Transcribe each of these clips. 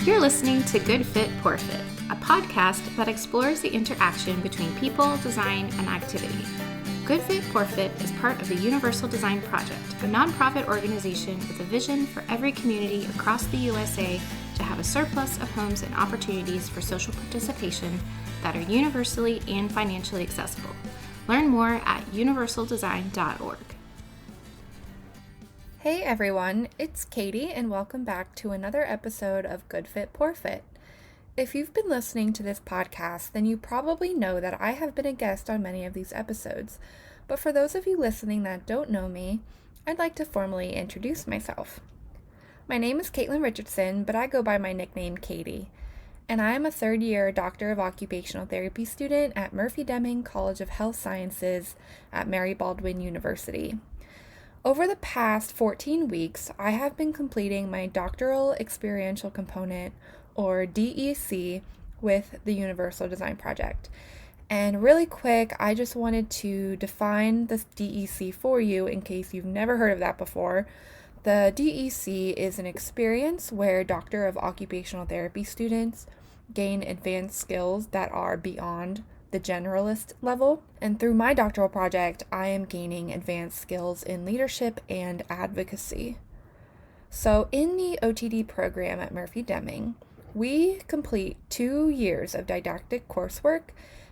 You're listening to Good Fit, Poor Fit, a podcast that explores the interaction between people, design, and activity. Good Fit, Poor Fit is part of the Universal Design Project, a nonprofit organization with a vision for every community across the USA to have a surplus of homes and opportunities for social participation that are universally and financially accessible. Learn more at universaldesign.org. Hey everyone, it's Katie and welcome back to another episode of Good Fit, Poor Fit. If you've been listening to this podcast, then you probably know that I have been a guest on many of these episodes. But for those of you listening that don't know me, I'd like to formally introduce myself. My name is Caitlin Richardson, but I go by my nickname Katie. And I am a third-year Doctor of Occupational Therapy student at Murphy-Deming College of Health Sciences at Mary Baldwin University. Over the past 14 weeks, I have been completing my Doctoral Experiential Component, or DEC, with the Universal Design Project. And really quick, I just wanted to define this DEC for you in case you've never heard of that before. The DEC is an experience where Doctor of Occupational Therapy students gain advanced skills that are beyond the generalist level, and through my doctoral project, I am gaining advanced skills in leadership and advocacy. So in the OTD program at Murphy-Deming, we complete 2 years of didactic coursework,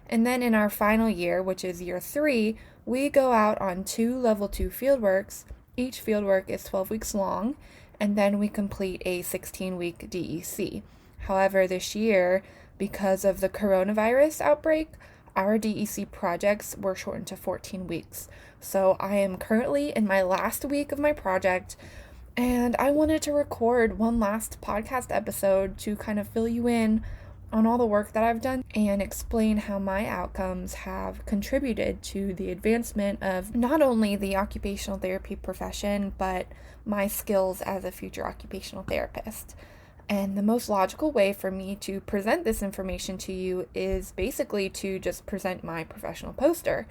and then in our final year, which is year 3, we go out on 2 level 2 fieldworks. Each fieldwork is 12 weeks long, and then we complete a 16-week DEC. However, this year, because of the coronavirus outbreak, our DEC projects were shortened to 14 weeks. So I am currently in my last week of my project, and I wanted to record one last podcast episode to kind of fill you in on all the work that I've done and explain how my outcomes have contributed to the advancement of not only the occupational therapy profession, but my skills as a future occupational therapist. And the most logical way for me to present this information to you is basically to just present my professional poster.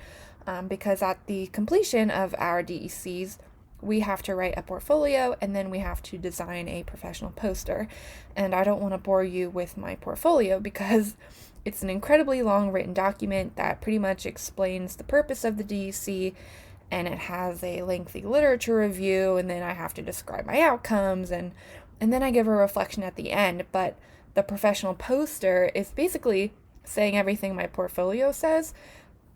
Because at the completion of our DECs, we have to write a portfolio and then we have to design a professional poster. And I don't want to bore you with my portfolio because it's an incredibly long written document that pretty much explains the purpose of the DEC, and it has a lengthy literature review, and then I have to describe my outcomes, and then I give a reflection at the end. But the professional poster is basically saying everything my portfolio says,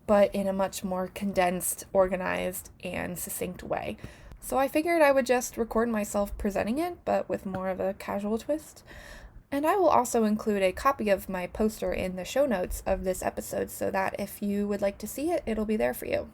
but in a much more condensed, organized, and succinct way. So I figured I would just record myself presenting it, but with more of a casual twist. And I will also include a copy of my poster in the show notes of this episode so that if you would like to see it, it'll be there for you.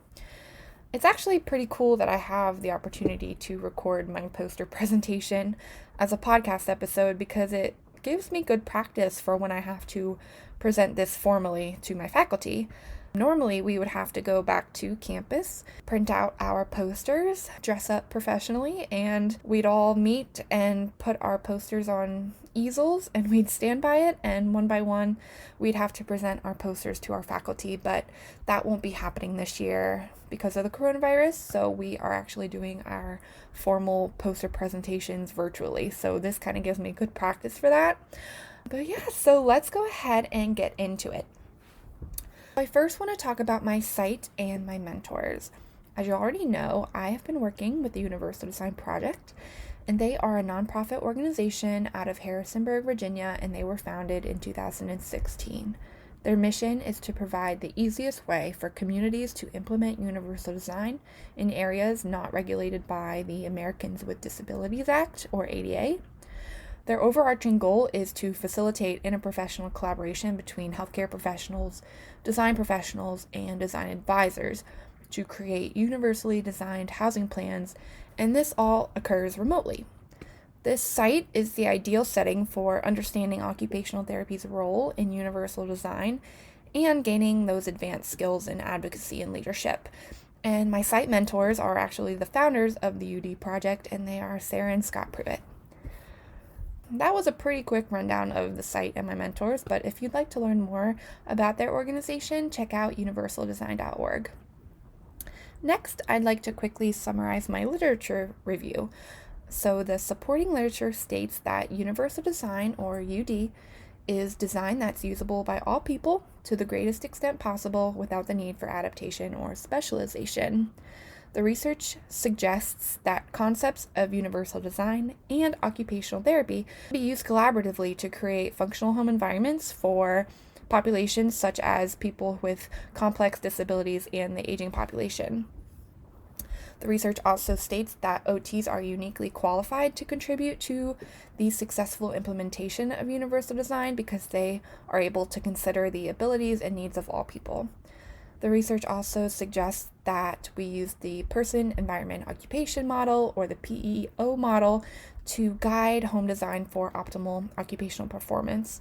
It's actually pretty cool that I have the opportunity to record my poster presentation as a podcast episode because it gives me good practice for when I have to present this formally to my faculty. Normally, we would have to go back to campus, print out our posters, dress up professionally, and we'd all meet and put our posters on easels, and we'd stand by it, and one by one, we'd have to present our posters to our faculty, but that won't be happening this year because of the coronavirus, so we are actually doing our formal poster presentations virtually, so this kind of gives me good practice for that. But yeah, so let's go ahead and get into it. I first want to talk about my site and my mentors. As you already know, I have been working with the Universal Design Project, and they are a nonprofit organization out of Harrisonburg, Virginia, and they were founded in 2016. Their mission is to provide the easiest way for communities to implement universal design in areas not regulated by the Americans with Disabilities Act, or ADA. Their overarching goal is to facilitate interprofessional collaboration between healthcare professionals, design professionals, and design advisors to create universally designed housing plans, and this all occurs remotely. This site is the ideal setting for understanding occupational therapy's role in universal design and gaining those advanced skills in advocacy and leadership. And my site mentors are actually the founders of the UD project, and they are Sarah and Scott Pruitt. That was a pretty quick rundown of the site and my mentors, but if you'd like to learn more about their organization, check out universaldesign.org. Next, I'd like to quickly summarize my literature review. So the supporting literature states that universal design, or UD, is design that's usable by all people to the greatest extent possible without the need for adaptation or specialization. The research suggests that concepts of universal design and occupational therapy be used collaboratively to create functional home environments for populations such as people with complex disabilities and the aging population. The research also states that OTs are uniquely qualified to contribute to the successful implementation of universal design because they are able to consider the abilities and needs of all people. The research also suggests that we use the person, environment, occupation model, or the PEO model, to guide home design for optimal occupational performance.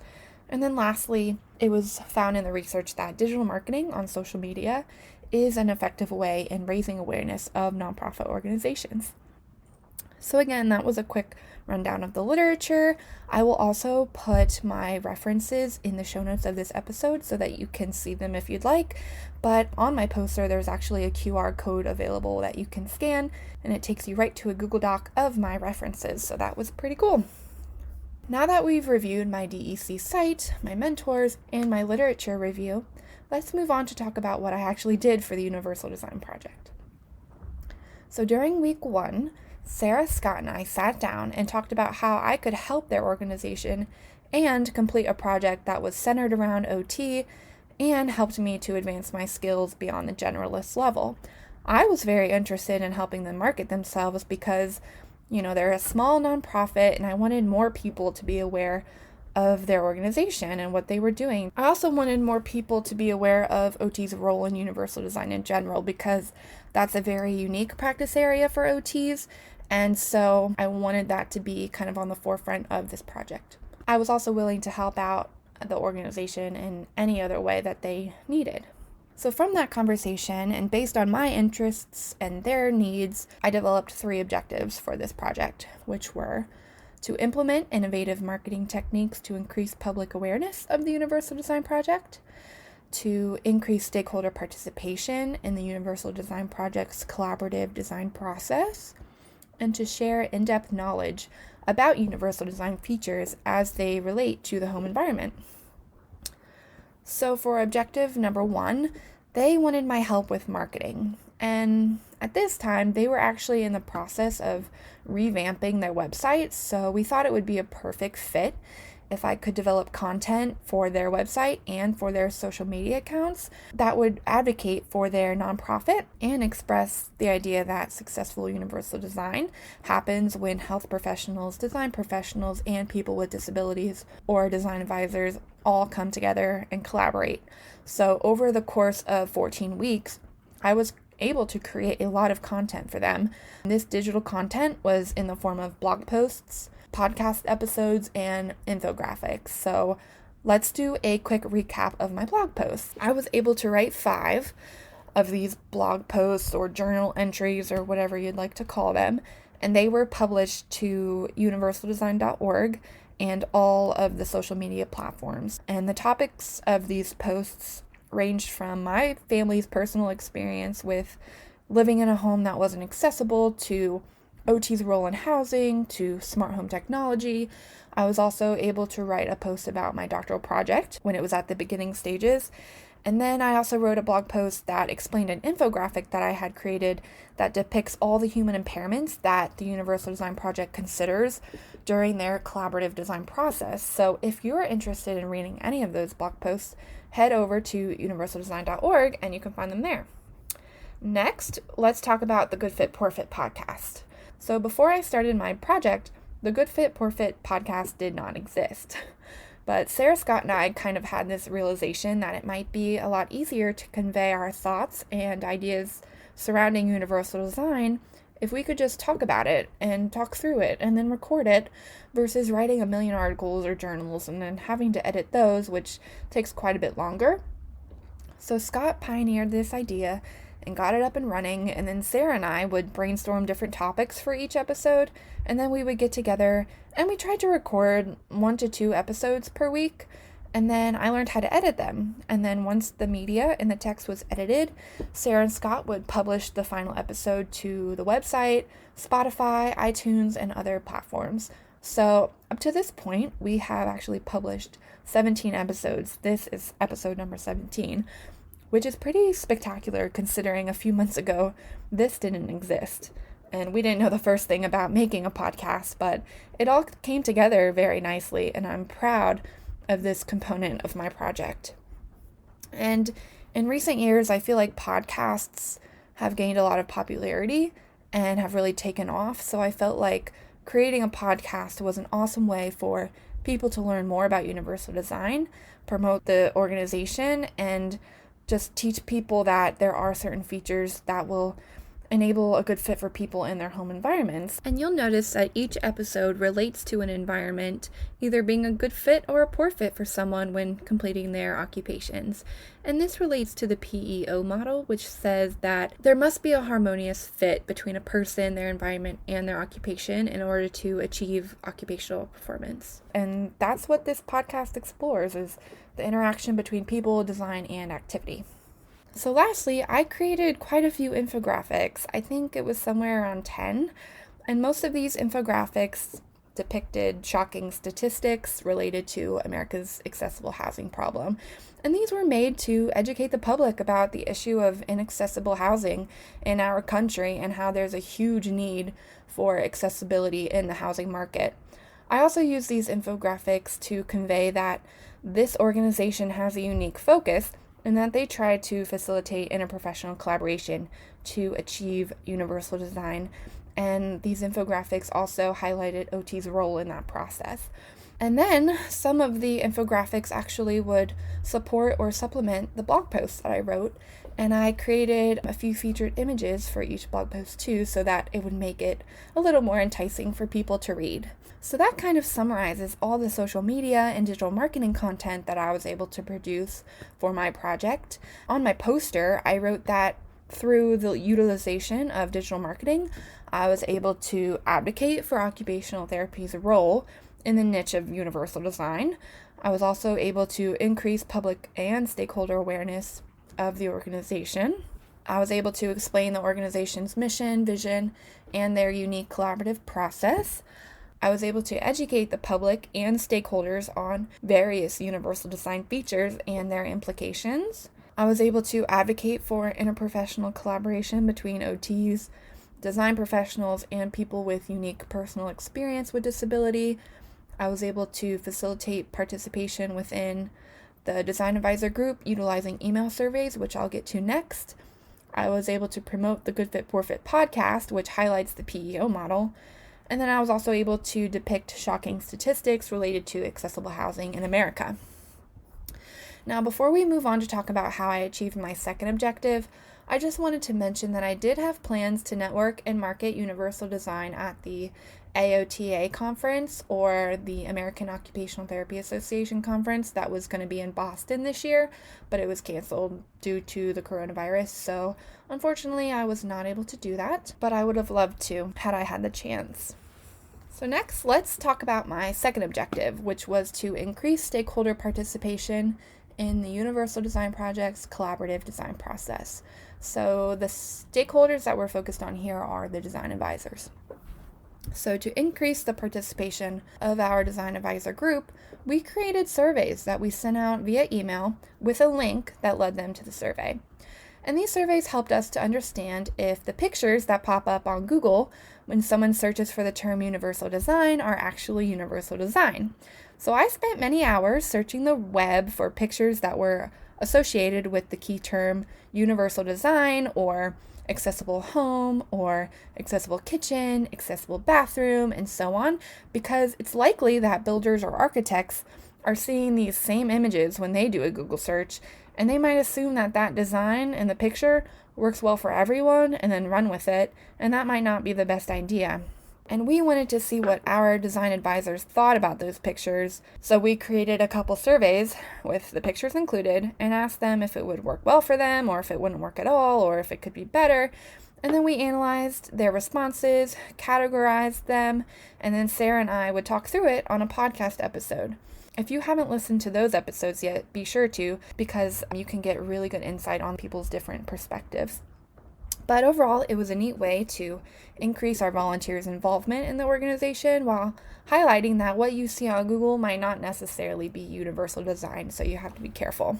And then lastly, it was found in the research that digital marketing on social media is an effective way in raising awareness of nonprofit organizations. So again, that was a quick rundown of the literature. I will also put my references in the show notes of this episode so that you can see them if you'd like. But on my poster, there's actually a QR code available that you can scan, and it takes you right to a Google Doc of my references. So that was pretty cool. Now that we've reviewed my DEC site, my mentors, and my literature review, let's move on to talk about what I actually did for the Universal Design Project. So during week 1, Sarah, Scott, and I sat down and talked about how I could help their organization and complete a project that was centered around OT and helped me to advance my skills beyond the generalist level. I was very interested in helping them market themselves because, they're a small nonprofit and I wanted more people to be aware of their organization and what they were doing. I also wanted more people to be aware of OT's role in universal design in general because that's a very unique practice area for OTs, and so I wanted that to be kind of on the forefront of this project. I was also willing to help out the organization in any other way that they needed. So from that conversation, and based on my interests and their needs, I developed 3 objectives for this project, which were to implement innovative marketing techniques to increase public awareness of the Universal Design Project, to increase stakeholder participation in the Universal Design Project's collaborative design process, and to share in-depth knowledge about universal design features as they relate to the home environment. So for objective number 1, they wanted my help with marketing. And at this time, they were actually in the process of revamping their website, so we thought it would be a perfect fit if I could develop content for their website and for their social media accounts that would advocate for their nonprofit and express the idea that successful universal design happens when health professionals, design professionals, and people with disabilities or design advisors all come together and collaborate. So over the course of 14 weeks, I was able to create a lot of content for them. This digital content was in the form of blog posts, podcast episodes, and infographics. So let's do a quick recap of my blog posts. I was able to write 5 of these blog posts or journal entries or whatever you'd like to call them, and they were published to universaldesign.org and all of the social media platforms. And the topics of these posts ranged from my family's personal experience with living in a home that wasn't accessible to OT's role in housing to smart home technology. I was also able to write a post about my doctoral project when it was at the beginning stages. And then I also wrote a blog post that explained an infographic that I had created that depicts all the human impairments that the Universal Design Project considers during their collaborative design process. So if you're interested in reading any of those blog posts, head over to universaldesign.org and you can find them there. Next, let's talk about the Good Fit, Poor Fit podcast. So before I started my project, the Good Fit, Poor Fit podcast did not exist. But Sarah, Scott, and I kind of had this realization that it might be a lot easier to convey our thoughts and ideas surrounding universal design if we could just talk about it and talk through it and then record it versus writing a million articles or journals and then having to edit those, which takes quite a bit longer. So Scott pioneered this idea and got it up and running, and then Sarah and I would brainstorm different topics for each episode, and then we would get together and we tried to record 1 to 2 episodes per week, And then I learned how to edit them. And then once the media and the text was edited, Sarah and Scott would publish the final episode to the website, Spotify, iTunes, and other platforms. So up to this point, we have actually published 17 episodes. This is episode number 17, which is pretty spectacular considering a few months ago this didn't exist. And we didn't know the first thing about making a podcast, but it all came together very nicely, and I'm proud of this component of my project. And in recent years, I feel like podcasts have gained a lot of popularity and have really taken off. So I felt like creating a podcast was an awesome way for people to learn more about universal design, promote the organization, and just teach people that there are certain features that will enable a good fit for people in their home environments. And you'll notice that each episode relates to an environment, either being a good fit or a poor fit for someone when completing their occupations. And this relates to the PEO model, which says that there must be a harmonious fit between a person, their environment, and their occupation in order to achieve occupational performance. And that's what this podcast explores, is the interaction between people, design, and activity. So lastly, I created quite a few infographics. I think it was somewhere around 10, and most of these infographics depicted shocking statistics related to America's accessible housing problem. And these were made to educate the public about the issue of inaccessible housing in our country and how there's a huge need for accessibility in the housing market. I also use these infographics to convey that this organization has a unique focus and that they try to facilitate interprofessional collaboration to achieve universal design. And these infographics also highlighted OT's role in that process. And then some of the infographics actually would support or supplement the blog posts that I wrote. And I created a few featured images for each blog post too, so that it would make it a little more enticing for people to read. So that kind of summarizes all the social media and digital marketing content that I was able to produce for my project. On my poster, I wrote that through the utilization of digital marketing, I was able to advocate for occupational therapy's role in the niche of universal design. I was also able to increase public and stakeholder awareness of the organization. I was able to explain the organization's mission, vision, and their unique collaborative process. I was able to educate the public and stakeholders on various universal design features and their implications. I was able to advocate for interprofessional collaboration between OTs, design professionals, and people with unique personal experience with disability. I was able to facilitate participation within the Design Advisor group utilizing email surveys, which I'll get to next. I was able to promote the Good Fit, Poor Fit podcast, which highlights the PEO model. And then I was also able to depict shocking statistics related to accessible housing in America. Now, before we move on to talk about how I achieved my second objective, I just wanted to mention that I did have plans to network and market universal design at the AOTA conference, or the American Occupational Therapy Association conference that was going to be in Boston this year, but it was canceled due to the coronavirus. So unfortunately, I was not able to do that, but I would have loved to had I had the chance. So next, let's talk about my second objective, which was to increase stakeholder participation in the Universal Design Project's collaborative design process. So the stakeholders that we're focused on here are the design advisors. So to increase the participation of our design advisor group, we created surveys that we sent out via email with a link that led them to the survey. And these surveys helped us to understand if the pictures that pop up on Google when someone searches for the term universal design are actually universal design. So I spent many hours searching the web for pictures that were associated with the key term universal design, or accessible home, or accessible kitchen, accessible bathroom, and so on, because it's likely that builders or architects are seeing these same images when they do a Google search, and they might assume that that design in the picture works well for everyone and then run with it, and that might not be the best idea. And we wanted to see what our design advisors thought about those pictures, so we created a couple surveys with the pictures included and asked them if it would work well for them, or if it wouldn't work at all, or if it could be better. And then we analyzed their responses, categorized them, and then Sarah and I would talk through it on a podcast episode. If you haven't listened to those episodes yet, be sure to, because you can get really good insight on people's different perspectives. But overall, it was a neat way to increase our volunteers' involvement in the organization while highlighting that what you see on Google might not necessarily be universal design, so you have to be careful.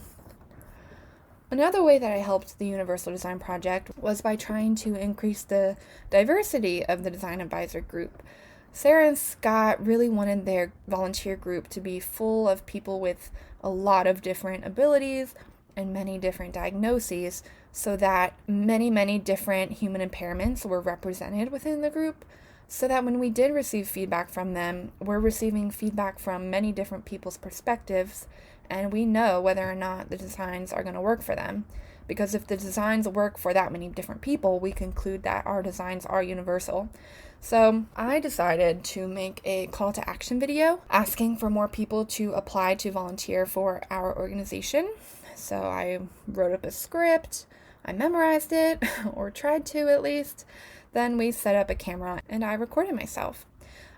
Another way that I helped the Universal Design Project was by trying to increase the diversity of the design advisor group. Sarah and Scott really wanted their volunteer group to be full of people with a lot of different abilities and many different diagnoses, so that many different human impairments were represented within the group, so that when we did receive feedback from them, we're receiving feedback from many different people's perspectives, and we know whether or not the designs are going to work for them. Because if the designs work for that many different people, we conclude that our designs are universal. So I decided to make a call to action video asking for more people to apply to volunteer for our organization. So I wrote up a script, I memorized it, or tried to at least. Then we set up a camera and I recorded myself.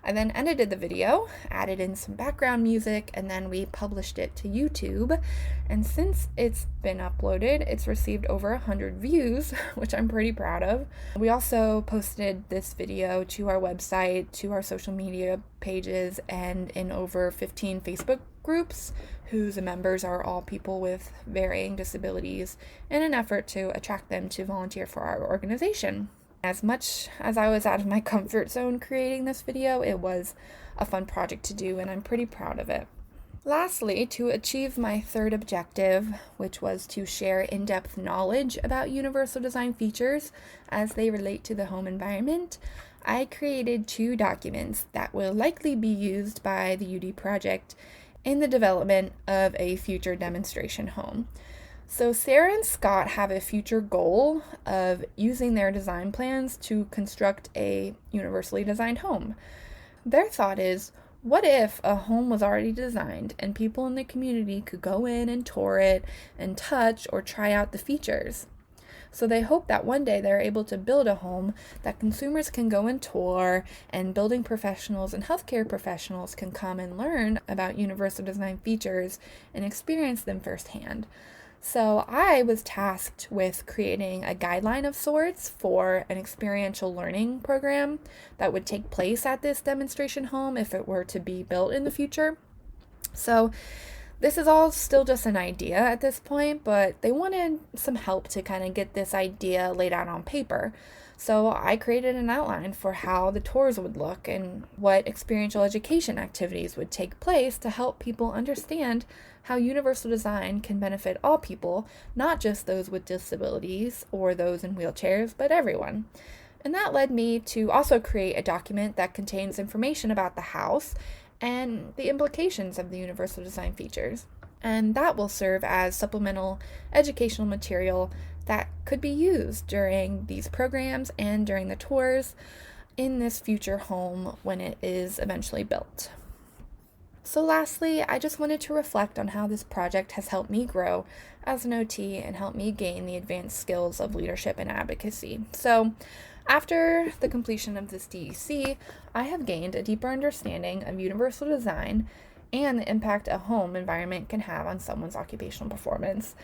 I then edited the video, added in some background music, and then we published it to YouTube. And since it's been uploaded, it's received over 100 views, which I'm pretty proud of. We also posted this video to our website, to our social media pages, and in over 15 Facebook groups whose members are all people with varying disabilities, in an effort to attract them to volunteer for our organization. As much as I was out of my comfort zone creating this video, it was a fun project to do, and I'm pretty proud of it. Lastly, to achieve my third objective, which was to share in-depth knowledge about universal design features as they relate to the home environment, I created 2 documents that will likely be used by the UD project in the development of a future demonstration home. So Sarah and Scott have a future goal of using their design plans to construct a universally designed home. Their thought is, what if a home was already designed and people in the community could go in and tour it and touch or try out the features? So they hope that one day they're able to build a home that consumers can go and tour, and building professionals and healthcare professionals can come and learn about universal design features and experience them firsthand. So I was tasked with creating a guideline of sorts for an experiential learning program that would take place at this demonstration home if it were to be built in the future. So this is all still just an idea at this point, but they wanted some help to kind of get this idea laid out on paper. So I created an outline for how the tours would look and what experiential education activities would take place to help people understand how universal design can benefit all people, not just those with disabilities or those in wheelchairs, but everyone. And that led me to also create a document that contains information about the house and the implications of the universal design features. And that will serve as supplemental educational material that could be used during these programs and during the tours in this future home when it is eventually built. So lastly, I just wanted to reflect on how this project has helped me grow as an OT and helped me gain the advanced skills of leadership and advocacy. So after the completion of this DEC, I have gained a deeper understanding of universal design and the impact a home environment can have on someone's occupational performance.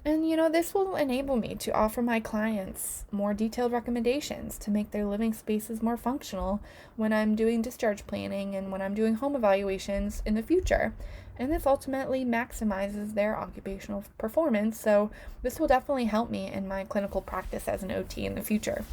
And this will enable me to offer my clients more detailed recommendations to make their living spaces more functional when I'm doing discharge planning and when I'm doing home evaluations in the future. And this ultimately maximizes their occupational performance, so this will definitely help me in my clinical practice as an OT in the future.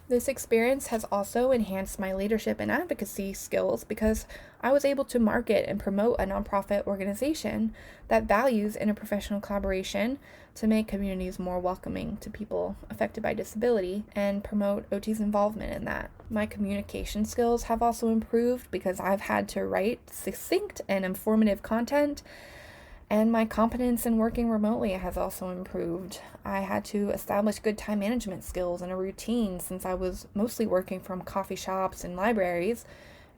This experience has also enhanced my leadership and advocacy skills because I was able to market and promote a nonprofit organization that values interprofessional collaboration to make communities more welcoming to people affected by disability and promote OT's involvement in that. My communication skills have also improved because I've had to write succinct and informative content, and my competence in working remotely has also improved. I had to establish good time management skills and a routine since I was mostly working from coffee shops and libraries,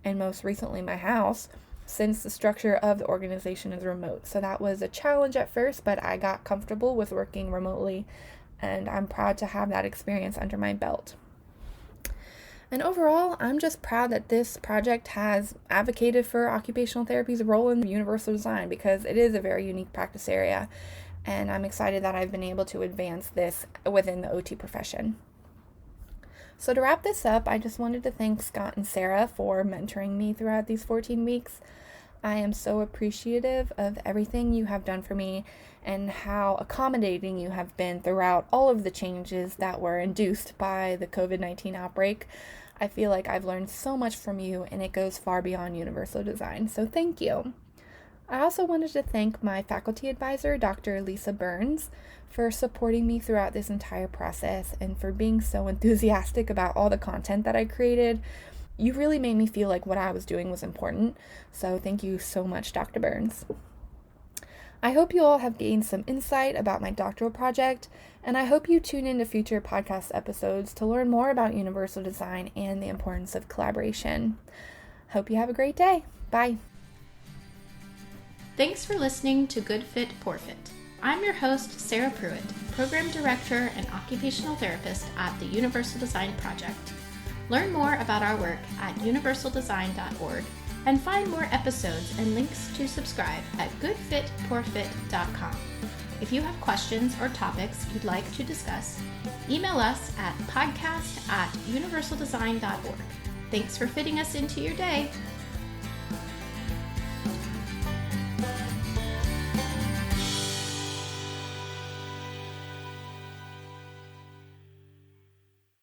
and most recently my house, since the structure of the organization is remote. So that was a challenge at first, but I got comfortable with working remotely, and I'm proud to have that experience under my belt. And overall, I'm just proud that this project has advocated for occupational therapy's role in universal design because it is a very unique practice area. And I'm excited that I've been able to advance this within the OT profession. So to wrap this up, I just wanted to thank Scott and Sarah for mentoring me throughout these 14 weeks. I am so appreciative of everything you have done for me and how accommodating you have been throughout all of the changes that were induced by the COVID-19 outbreak. I feel like I've learned so much from you, and it goes far beyond universal design, so thank you. I also wanted to thank my faculty advisor, Dr. Lisa Burns, for supporting me throughout this entire process and for being so enthusiastic about all the content that I created. You really made me feel like what I was doing was important, so thank you so much, Dr. Burns. I hope you all have gained some insight about my doctoral project, and I hope you tune into future podcast episodes to learn more about universal design and the importance of collaboration. Hope you have a great day. Bye. Thanks for listening to Good Fit, Poor Fit. I'm your host, Sarah Pruitt, Program Director and Occupational Therapist at the Universal Design Project. Learn more about our work at universaldesign.org and find more episodes and links to subscribe at goodfitpoorfit.com. If you have questions or topics you'd like to discuss, email us at podcast@universaldesign.org. Thanks for fitting us into your day.